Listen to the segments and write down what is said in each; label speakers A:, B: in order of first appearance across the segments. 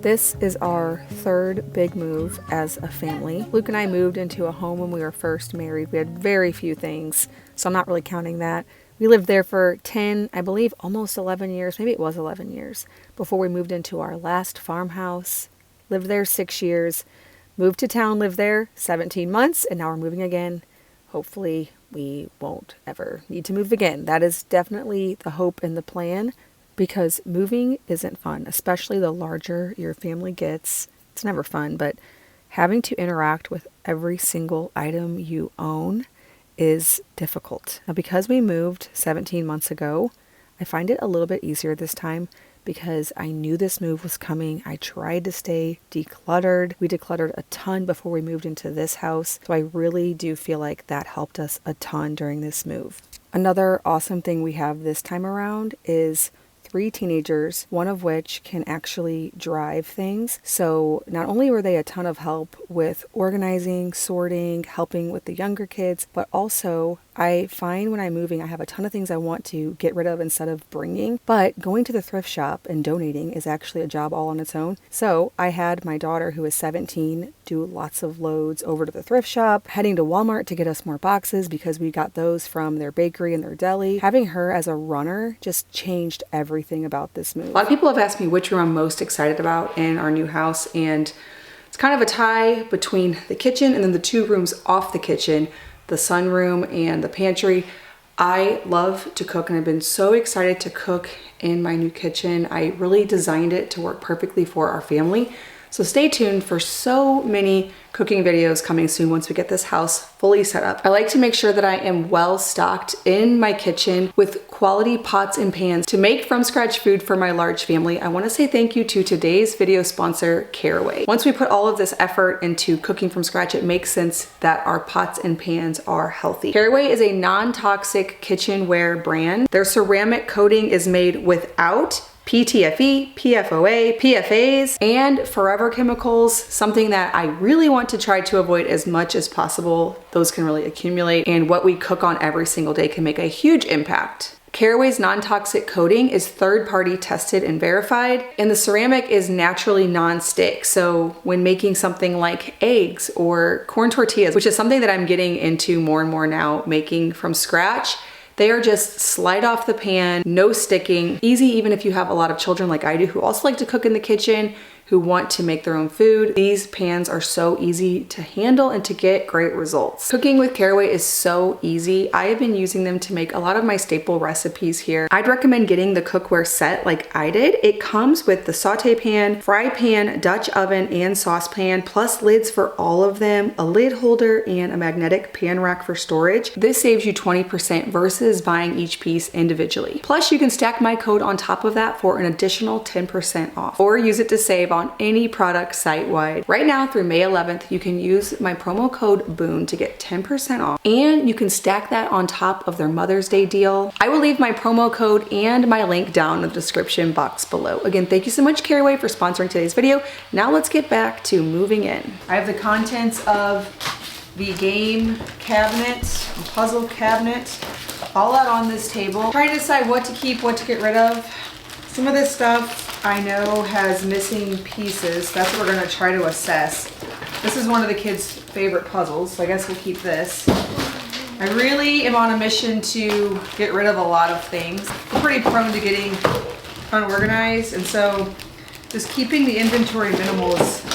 A: This is our third big move as a family. Luke and I moved into a home when we were first married. We had very few things, so I'm not really counting that. We lived there for 10, I believe almost 11 years, maybe it was 11 years, before we moved into our last farmhouse. Lived there 6 years, moved to town, lived there 17 months, and now we're moving again. Hopefully we won't ever need to move again. That is definitely the hope and the plan, because moving isn't fun, especially the larger your family gets. It's never fun, but having to interact with every single item you own is difficult. Now, because we moved 17 months ago, I find it a little bit easier this time because I knew this move was coming. I tried to stay decluttered. We decluttered a ton before we moved into this house, so I really do feel like that helped us a ton during this move. Another awesome thing we have this time around is 3 teenagers, one of which can actually drive things. So not only were they a ton of help with organizing, sorting, helping with the younger kids, but also I find when I'm moving, I have a ton of things I want to get rid of instead of bringing. But going to the thrift shop and donating is actually a job all on its own. So I had my daughter, who is 17, do lots of loads over to the thrift shop, heading to Walmart to get us more boxes because we got those from their bakery and their deli. Having her as a runner just changed everything about this move. A lot of people have asked me which room I'm most excited about in our new house, and it's kind of a tie between the kitchen and then the 2 rooms off the kitchen, the sunroom and the pantry. I love to cook, and I've been so excited to cook in my new kitchen. I really designed it to work perfectly for our family. So stay tuned for so many cooking videos coming soon once we get this house fully set up. I like to make sure that I am well stocked in my kitchen with quality pots and pans to make from scratch food for my large family. I want to say thank you to today's video sponsor, Caraway. Once we put all of this effort into cooking from scratch, it makes sense that our pots and pans are healthy. Caraway is a non-toxic kitchenware brand. Their ceramic coating is made without PTFE, PFOA, PFAs, and forever chemicals, something that I really want to try to avoid as much as possible. Those can really accumulate, and what we cook on every single day can make a huge impact. Caraway's non-toxic coating is third-party tested and verified, and the ceramic is naturally non-stick. So when making something like eggs or corn tortillas, which is something that I'm getting into more and more now, making from scratch, they are just slide off the pan, no sticking, easy even if you have a lot of children like I do who also like to cook in the kitchen, who want to make their own food. These pans are so easy to handle and to get great results. Cooking with Caraway is so easy. I have been using them to make a lot of my staple recipes here. I'd recommend getting the cookware set like I did. It comes with the saute pan, fry pan, Dutch oven, and saucepan, plus lids for all of them, a lid holder, and a magnetic pan rack for storage. This saves you 20% versus buying each piece individually. Plus, you can stack my code on top of that for an additional 10% off, or use it to save on any product site-wide. Right now through May 11th, you can use my promo code BOON to get 10% off, and you can stack that on top of their Mother's Day deal. I will leave my promo code and my link down in the description box below. Again, thank you so much, Caraway, for sponsoring today's video. Now let's get back to moving in. I have the contents of the game cabinet, puzzle cabinet, all out on this table. Trying to decide what to keep, what to get rid of. Some of this stuff I know has missing pieces. That's what we're gonna try to assess. This is one of the kids' favorite puzzles, so I guess we'll keep this. I really am on a mission to get rid of a lot of things. I'm pretty prone to getting unorganized, and so just keeping the inventory minimal is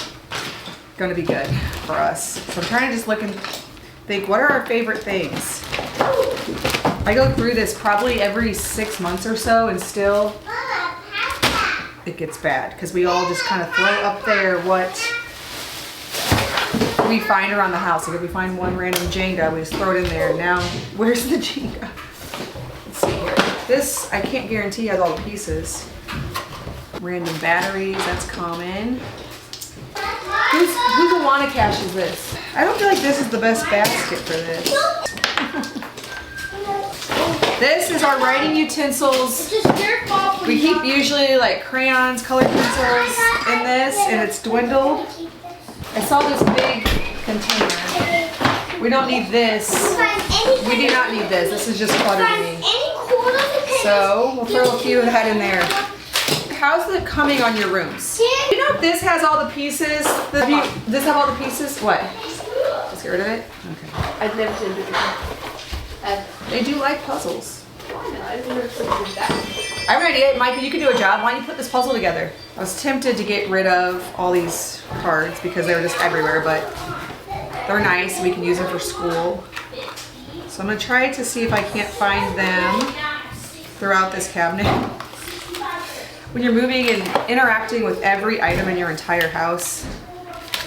A: gonna be good for us. So I'm trying to just look and think, what are our favorite things? I go through this probably every 6 months or so, and still it gets bad because we all just kind of throw up there what we find around the house. Like if we find one random Jenga, we just throw it in there. Now, where's the Jenga? Let's see here. This, I can't guarantee has all the pieces. Random batteries, that's common. Whose Awana cache is this? I don't feel like this is the best basket for this. This is our writing utensils. We keep usually like crayons, colored pencils in this, and it's dwindled. I saw this big container. We don't need this. We do not need this. This is just clutter to me. So we'll throw a few of that in there. how's the coming on your rooms? You know this has all the pieces? This have all the pieces? What? Just get rid of it? Okay.
B: I've never seen it before.
A: They do like puzzles.
B: I know, I've never seen that.
A: I have an idea, Micah, you can do a job. Why don't you put this puzzle together? I was tempted to get rid of all these cards because they were just everywhere, but they're nice. We can use them for school. So I'm gonna try to see if I can't find them throughout this cabinet. When you're moving and interacting with every item in your entire house,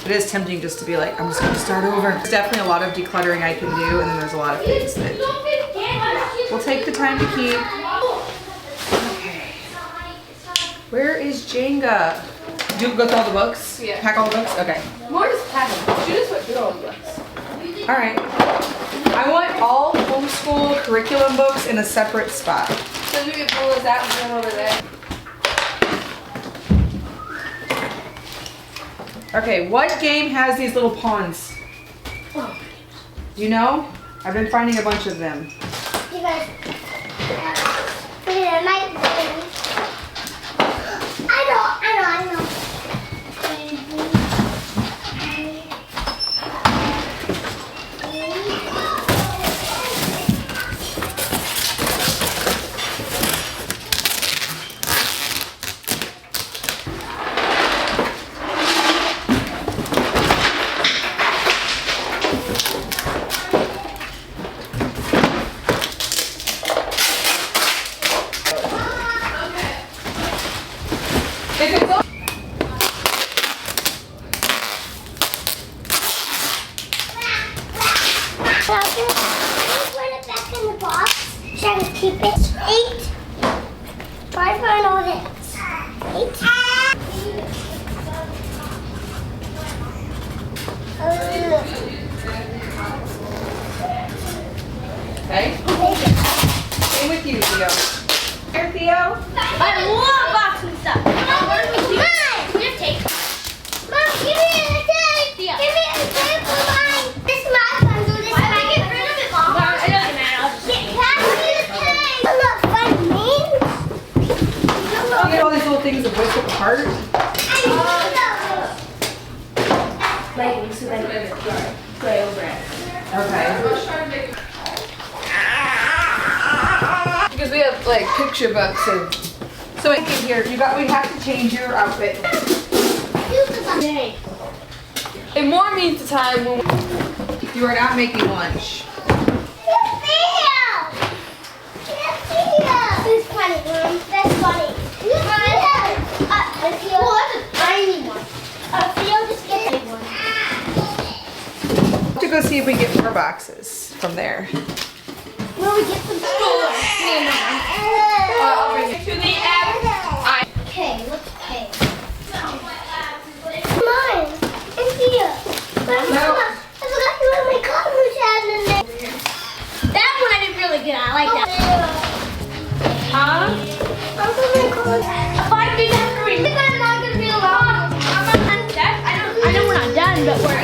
A: it is tempting just to be like, I'm just gonna start over. There's definitely a lot of decluttering I can do, and then there's a lot of things that we'll take the time to keep. Okay. Where is Jenga? Did you go through all the books?
B: Yeah.
A: Pack all the books? Okay.
B: More just packing. She just went through all the books.
A: All right. I want all homeschool curriculum books in a separate spot.
B: So we can pull those out and put them over there.
A: Okay, what game has these little pawns? Do you know? I've been finding a bunch of them.
C: You guys, I know. Put it back in the box. Try to keep it straight. Try to find all this.
A: Okay? Same with you, Theo. Here, Theo.
C: I love boxing stuff. Mom, just take. Mom, give me a tape. Give me a tape for mine. This is my puzzle. This is my get rid of it, Mom. It doesn't matter. I'll just take it. Pass me the tape. Look, fun means.
A: You get all these little things that whip apart.
B: Like, so then play over it.
A: Okay.
B: Because we have like picture books and.
A: So in here, we have to change your outfit.
B: It more means the time when
A: You are not making lunch.
C: That's funny, Mom. That's funny. I feel that's a tiny one. I feel just get a big one.
A: We'll have to go see if we can get more boxes from there.
C: Will we get some store?
B: I'll bring it to the app.
C: Okay, let's pay. Mine. It's here. But Mama, I forgot to put my cotton had in there. That one I did really good. I like that.
B: Huh?
C: I'm gonna close. If I do that for me, I'm not gonna be alone.
B: I know we're not done, but we're.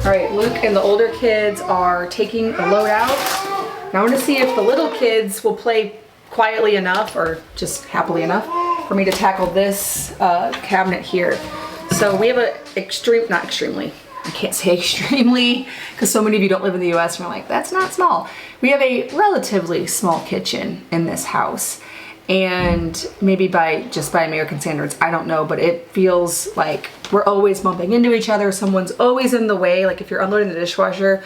A: All right, Luke and the older kids are taking a load out. Now I want to see if the little kids will play quietly enough or just happily enough for me to tackle this cabinet here. So we have a not extremely, I can't say extremely because so many of you don't live in the US and you're like, that's not small. We have a relatively small kitchen in this house. And maybe just by American standards, I don't know, but it feels like we're always bumping into each other. Someone's always in the way. Like if you're unloading the dishwasher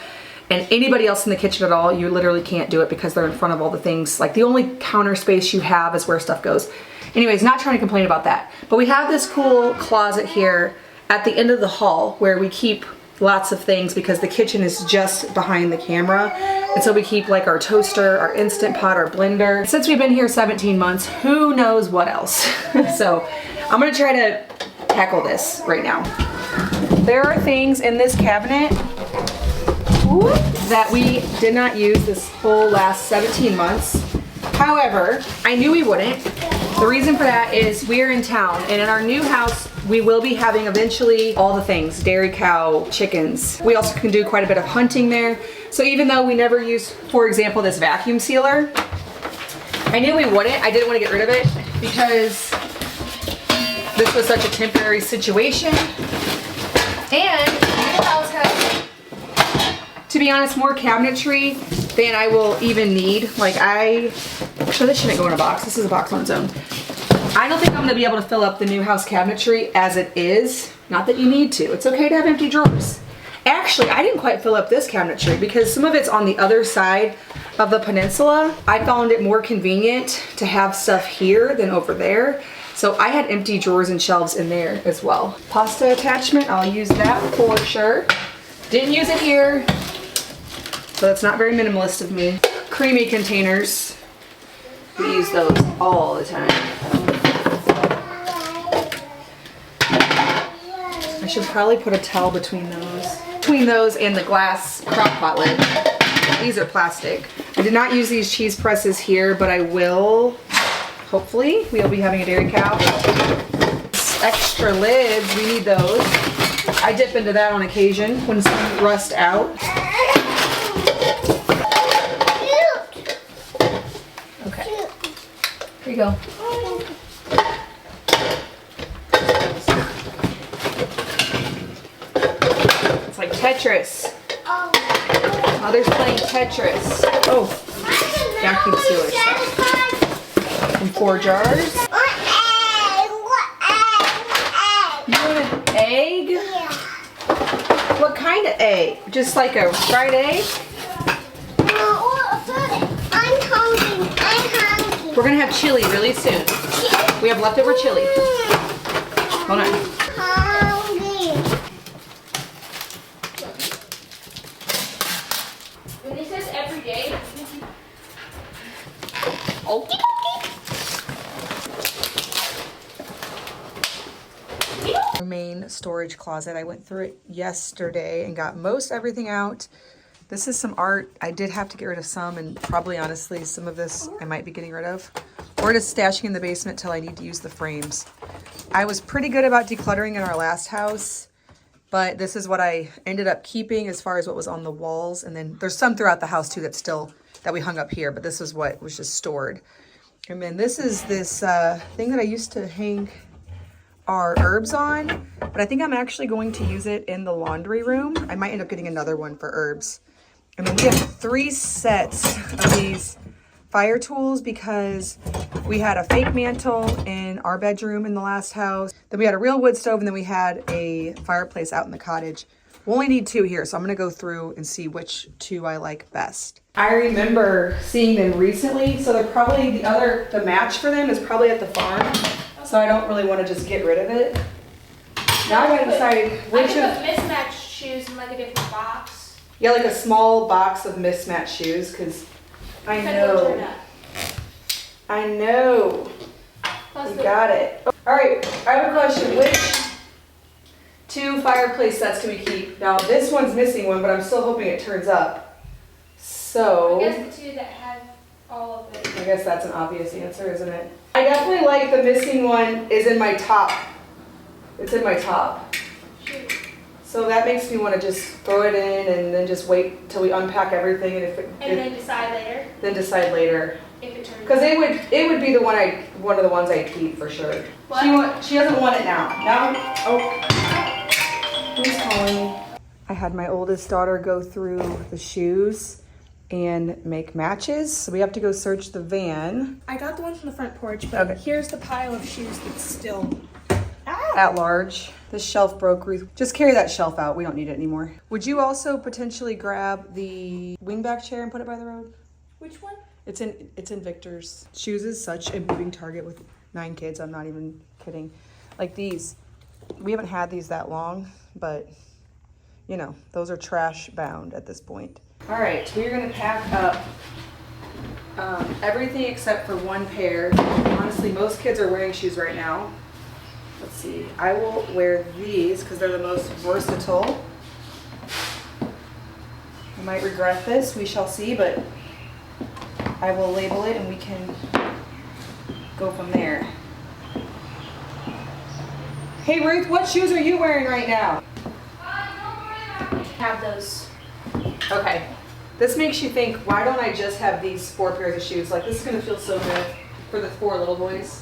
A: and anybody else in the kitchen at all, you literally can't do it because they're in front of all the things. Like the only counter space you have is where stuff goes. Anyways, not trying to complain about that. But we have this cool closet here at the end of the hall where we keep lots of things because the kitchen is just behind the camera. And so we keep like our toaster, our Instant Pot, our blender. Since we've been here 17 months, who knows what else. So I'm gonna try to tackle this right now. There are things in this cabinet that we did not use this whole last 17 months. However, I knew we wouldn't. The reason for that is we're in town and in our new house, we will be having eventually all the things, dairy cow, chickens. We also can do quite a bit of hunting there. So even though we never use, for example, this vacuum sealer, I knew we wouldn't. I didn't want to get rid of it because this was such a temporary situation. And the house has, to be honest, more cabinetry than I will even need. Like so this shouldn't go in a box. This is a box on its own. I don't think I'm gonna be able to fill up the new house cabinetry as it is. Not that you need to. It's okay to have empty drawers. Actually, I didn't quite fill up this cabinetry because some of it's on the other side of the peninsula. I found it more convenient to have stuff here than over there. So I had empty drawers and shelves in there as well. Pasta attachment, I'll use that for sure. Didn't use it here, so that's not very minimalist of me. Creamy containers. We use those all the time. I should probably put a towel between those and the glass crock pot lid. These are plastic. I did not use these cheese presses here, but I will, hopefully. We'll be having a dairy cow. Extra lids, we need those. I dip into that on occasion when some rust out. Okay, here you go. It's like Tetris. Mother's playing Tetris. Oh, vacuum sealer stuff. And 4 jars. You want an egg?
C: Yeah.
A: What kind of egg? Just like a fried egg?
C: I'm hungry.
A: We're gonna have chili really soon. We have leftover chili. Hold on.
B: When it says every day,
A: Okay. Our main storage closet. I went through it yesterday and got most everything out. This is some art. I did have to get rid of some, and probably honestly some of this I might be getting rid of. Or just stashing in the basement till I need to use the frames. I was pretty good about decluttering in our last house, but this is what I ended up keeping as far as what was on the walls. And then there's some throughout the house too that we hung up here, but this is what was just stored. And then this is this thing that I used to hang our herbs on, but I think I'm actually going to use it in the laundry room. I might end up getting another one for herbs. And then we have 3 sets of these fire tools because we had a fake mantle in our bedroom in the last house. Then we had a real wood stove, and then we had a fireplace out in the cottage. We only need 2 here, so I'm gonna go through and see which 2 I like best. I remember seeing them recently, so they're probably the match for them is probably at the farm. So I don't really want to just get rid of it. Now I gotta decide which
B: I can put mismatched shoes in like a different box.
A: Yeah, like a small box of mismatched shoes, because I know. You got it. All right, I have a question. Which 2 fireplace sets can we keep? Now this one's missing one, but I'm still hoping it turns up. So.
B: I guess the 2 that have all of it.
A: I guess that's an obvious answer, isn't it? I definitely like the missing one is in my top. It's in my top.
B: Shoot.
A: So that makes me want to just throw it in and then just wait till we unpack everything, and
B: then decide later.
A: Then decide later.
B: If it turns.
A: Because it would be one of the ones I'd keep for sure.
B: What?
A: She doesn't want it now. Now, oh, who's calling me? I had my oldest daughter go through the shoes and make matches. So we have to go search the van.
B: I got the ones from the front porch, but here's the pile of shoes that's still
A: at large. This shelf broke, Ruth. Just carry that shelf out. We don't need it anymore. Would you also potentially grab the wingback chair and put it by the road?
B: Which one?
A: It's in Victor's. Shoes is such a moving target with 9 kids. I'm not even kidding. Like these, we haven't had these that long, but you know, those are trash bound at this point. All right, we're gonna pack up everything except for one pair. Honestly, most kids are wearing shoes right now. Let's see, I will wear these because they're the most versatile. I might regret this, we shall see, but I will label it and we can go from there. Hey Ruth, what shoes are you wearing right now?
B: Have those.
A: Okay, this makes you think, why don't I just have these 4 pairs of shoes? Like, this is gonna feel so good for the 4 little boys.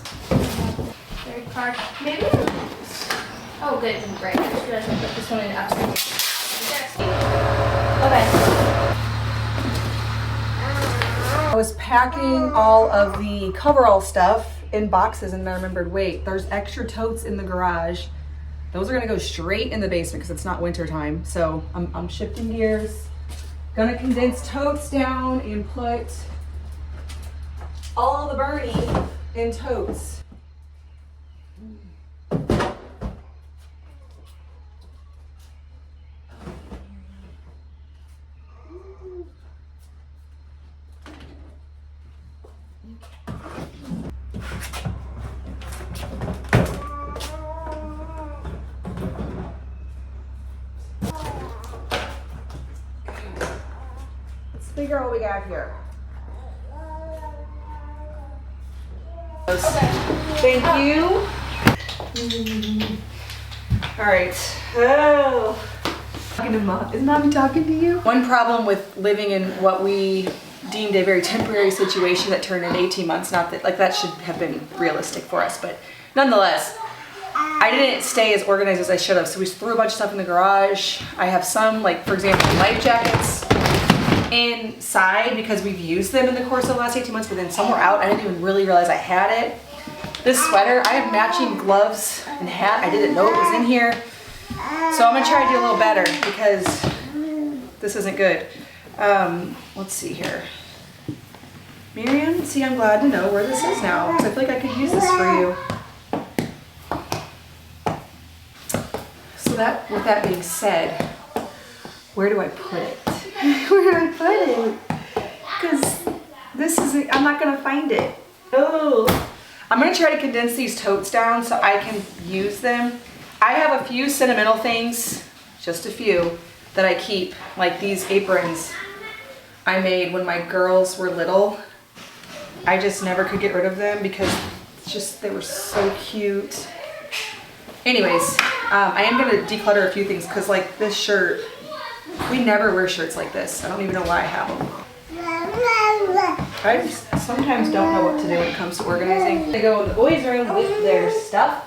B: Very hard. Maybe. Oh, good. Right. I just realized I put this one in upstairs. Okay.
A: I was packing all of the coverall stuff in boxes and then I remembered, wait, there's extra totes in the garage. Those are gonna go straight in the basement because it's not winter time. So I'm shifting gears. Gonna condense totes down and put all the Bernie in totes. Let's figure out what we got here. Thank you. All right. Oh. Talking to Mom. Is Mommy talking to you? One problem with living in what we deemed a very temporary situation that turned into 18 months, not that, like, that should have been realistic for us, but nonetheless, I didn't stay as organized as I should have. So we threw a bunch of stuff in the garage. I have some, like, for example, life jackets inside because we've used them in the course of the last 18 months, but then some were out. I didn't even really realize I had it. This sweater, I have matching gloves and hat. I didn't know it was in here. So I'm gonna try to do a little better because this isn't good. Let's see here. Miriam, see, I'm glad to know where this is now because I feel like I could use this for you. So that, with that being said, where do I put it? Where do I put it? Because this isn't, I'm not gonna find it. Oh, I'm gonna try to condense these totes down so I can use them. I have a few sentimental things, just a few, that I keep, like these aprons I made when my girls were little. I just never could get rid of them because just, they were so cute. Anyways, I am gonna declutter a few things because, like, this shirt, we never wear shirts like this. I don't even know why I have them. I just sometimes don't know what to do when it comes to organizing. They go in the boys' room with their stuff,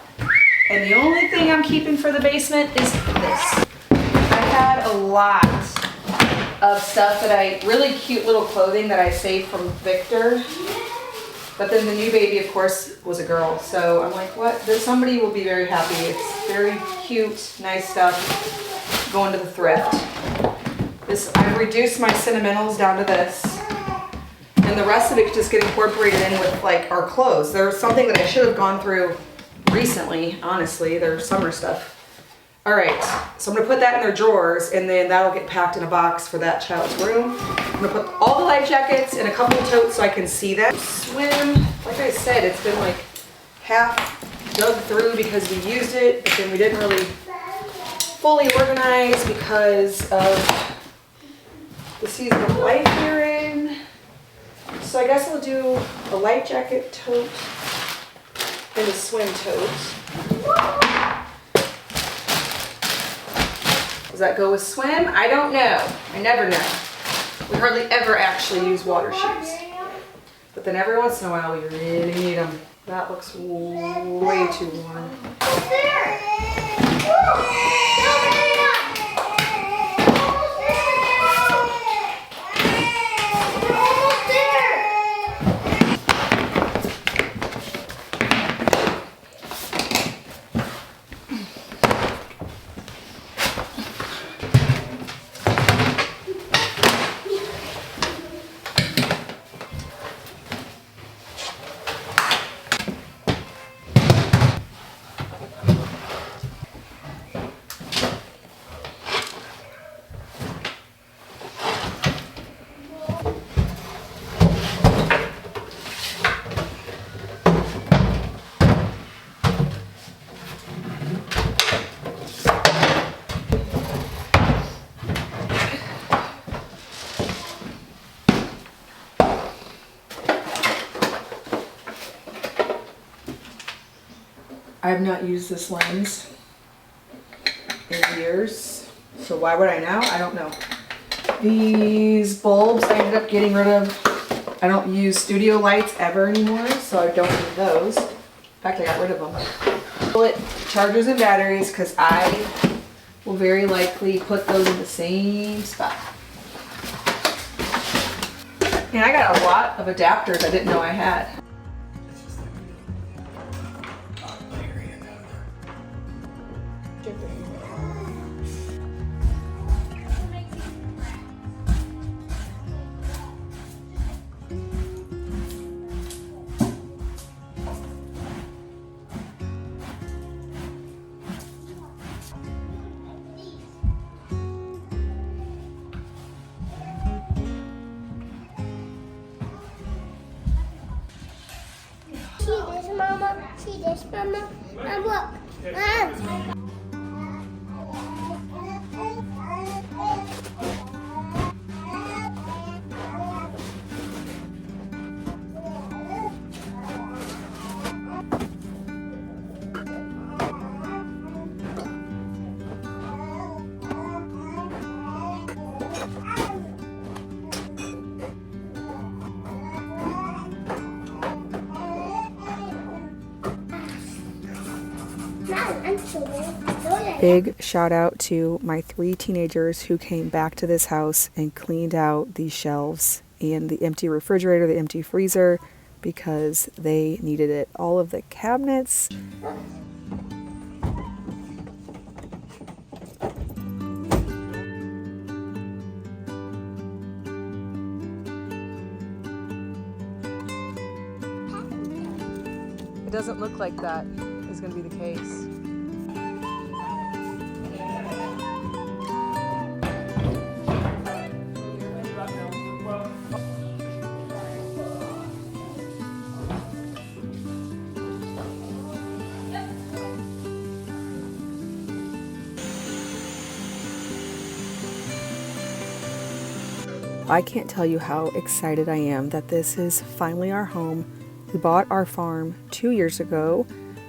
A: and the only thing I'm keeping for the basement is this. I had a lot of stuff that really cute little clothing that I saved from Victor. But then the new baby, of course, was a girl. So I'm like, what? Somebody will be very happy. It's very cute, nice stuff. Going to the thrift. I've reduced my sentimentals down to this. And the rest of it just get incorporated in with, like, our clothes. There's something that I should have gone through recently, honestly. There's summer stuff. All right, so I'm gonna put that in their drawers and then that'll get packed in a box for that child's room. I'm gonna put all the life jackets in a couple of totes so I can see them. Swim, like I said, it's been like half dug through because we used it, but then we didn't really fully organize because of the season of life we're in. So I guess we'll do a life jacket tote and a swim tote. Does that go with swim? I don't know. I never know. We hardly ever actually use water shoes. But then every once in a while we really need them. That looks way too warm. I have not used this lens in years, so why would I now? I don't know. These bulbs I ended up getting rid of. I don't use studio lights ever anymore, so I don't need those. In fact, I got rid of them. Bullet chargers and batteries, because I will very likely put those in the same spot. And I got a lot of adapters I didn't know I had.
C: See this, Mama? And look.
A: Big shout out to my 3 teenagers who came back to this house and cleaned out these shelves and the empty refrigerator, the empty freezer, because they needed it. All of the cabinets. It doesn't look like that is going to be the case. I can't tell you how excited I am that this is finally our home. We bought our farm 2 years ago.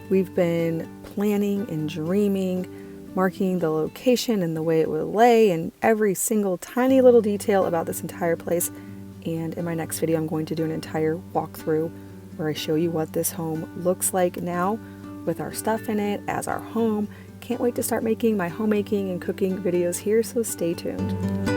A: We've been planning and dreaming, marking the location and the way it would lay and every single tiny little detail about this entire place. And in my next video, I'm going to do an entire walkthrough where I show you what this home looks like now with our stuff in it as our home. Can't wait to start making my homemaking and cooking videos here, so stay tuned.